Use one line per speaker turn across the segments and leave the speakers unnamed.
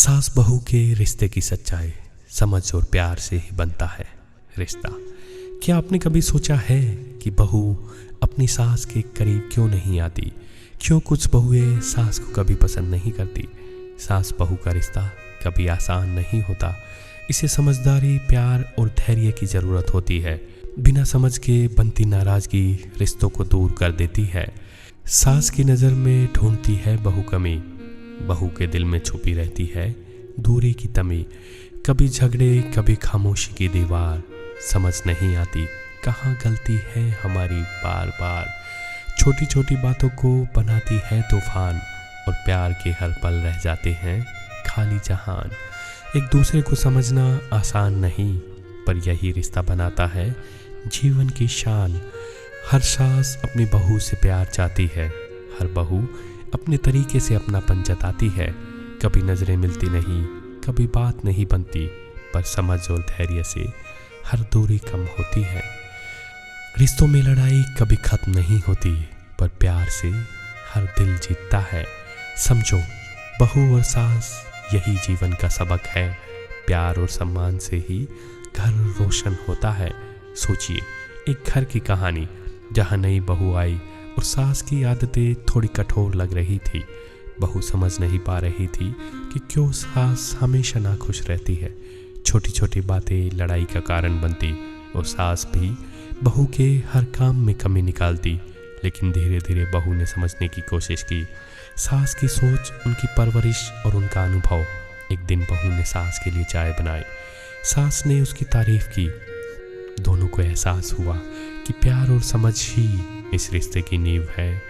सास बहू के रिश्ते की सच्चाई समझ और प्यार से ही बनता है रिश्ता। क्या आपने कभी सोचा है कि बहू अपनी सास के करीब क्यों नहीं आती? क्यों कुछ बहुएं सास को कभी पसंद नहीं करती? सास बहू का रिश्ता कभी आसान नहीं होता। इसे समझदारी, प्यार और धैर्य की ज़रूरत होती है। बिना समझ के बनती नाराज़गी रिश्तों को दूर कर देती है। सास की नज़र में ढूंढती है बहू कमी, बहू के दिल में छुपी रहती है दूरी की तमी। कभी झगड़े, कभी खामोशी की दीवार, समझ नहीं आती कहाँ गलती है हमारी बार बार। छोटी छोटी बातों को बनाती है तूफान, और प्यार के हर पल रह जाते हैं खाली जहान। एक दूसरे को समझना आसान नहीं, पर यही रिश्ता बनाता है जीवन की शान। हर सास अपनी बहू से प्यार चाहती है, हर बहू अपने तरीके से अपनापन जताती है। कभी नज़रें मिलती नहीं, कभी बात नहीं बनती, पर समझ और धैर्य से हर दूरी कम होती है। रिश्तों में लड़ाई कभी खत्म नहीं होती, पर प्यार से हर दिल जीतता है। समझो, बहू और सास यही जीवन का सबक है। प्यार और सम्मान से ही घर रोशन होता है। सोचिए, एक घर की कहानी जहाँ नई बहू आई और सास की आदतें थोड़ी कठोर लग रही थी। बहू समझ नहीं पा रही थी कि क्यों सास हमेशा नाखुश रहती है। छोटी छोटी बातें लड़ाई का कारण बनती, और सास भी बहू के हर काम में कमी निकालती। लेकिन धीरे धीरे बहू ने समझने की कोशिश की। सास की सोच, उनकी परवरिश और उनका अनुभव। एक दिन बहू ने सास के लिए चाय बनाई। सास ने उसकी तारीफ की। दोनों को एहसास हुआ कि प्यार और समझ ही इस रिश्ते की नींव है।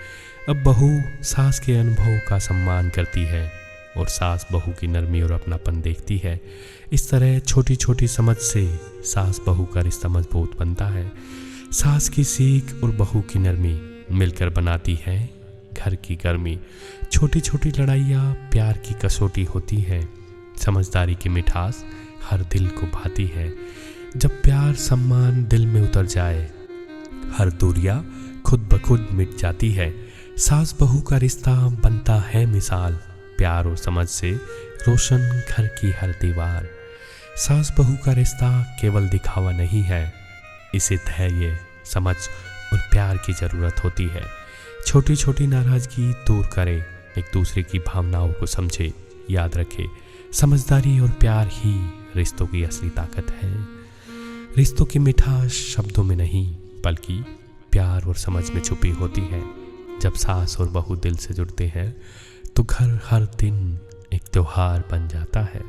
अब बहू सास के अनुभव का सम्मान करती है, और सास बहू की नरमी और अपनापन देखती है। इस तरह छोटी छोटी समझ से सास बहू का रिश्ता मजबूत बनता है। सास की सीख और बहू की नरमी मिलकर बनाती है घर की गर्मी। छोटी छोटी लड़ाइयाँ प्यार की कसौटी होती है। समझदारी की मिठास हर दिल को भाती है। जब प्यार सम्मान दिल में उतर जाए, हर दूरियां खुद ब खुद मिट जाती है। सास बहू का रिश्ता बनता है मिसाल, प्यार और समझ से रोशन घर की हर दीवार। सास बहू का रिश्ता केवल दिखावा नहीं है, इसे धैर्य, समझ और प्यार की ज़रूरत होती है। छोटी छोटी नाराज़गी दूर करे, एक दूसरे की भावनाओं को समझे। याद रखे, समझदारी और प्यार ही रिश्तों की असली ताकत है। रिश्तों की मिठास शब्दों में नहीं, बल्कि प्यार और समझ में छुपी होती है। जब सास और बहू दिल से जुड़ते हैं, तो घर हर दिन एक त्योहार बन जाता है।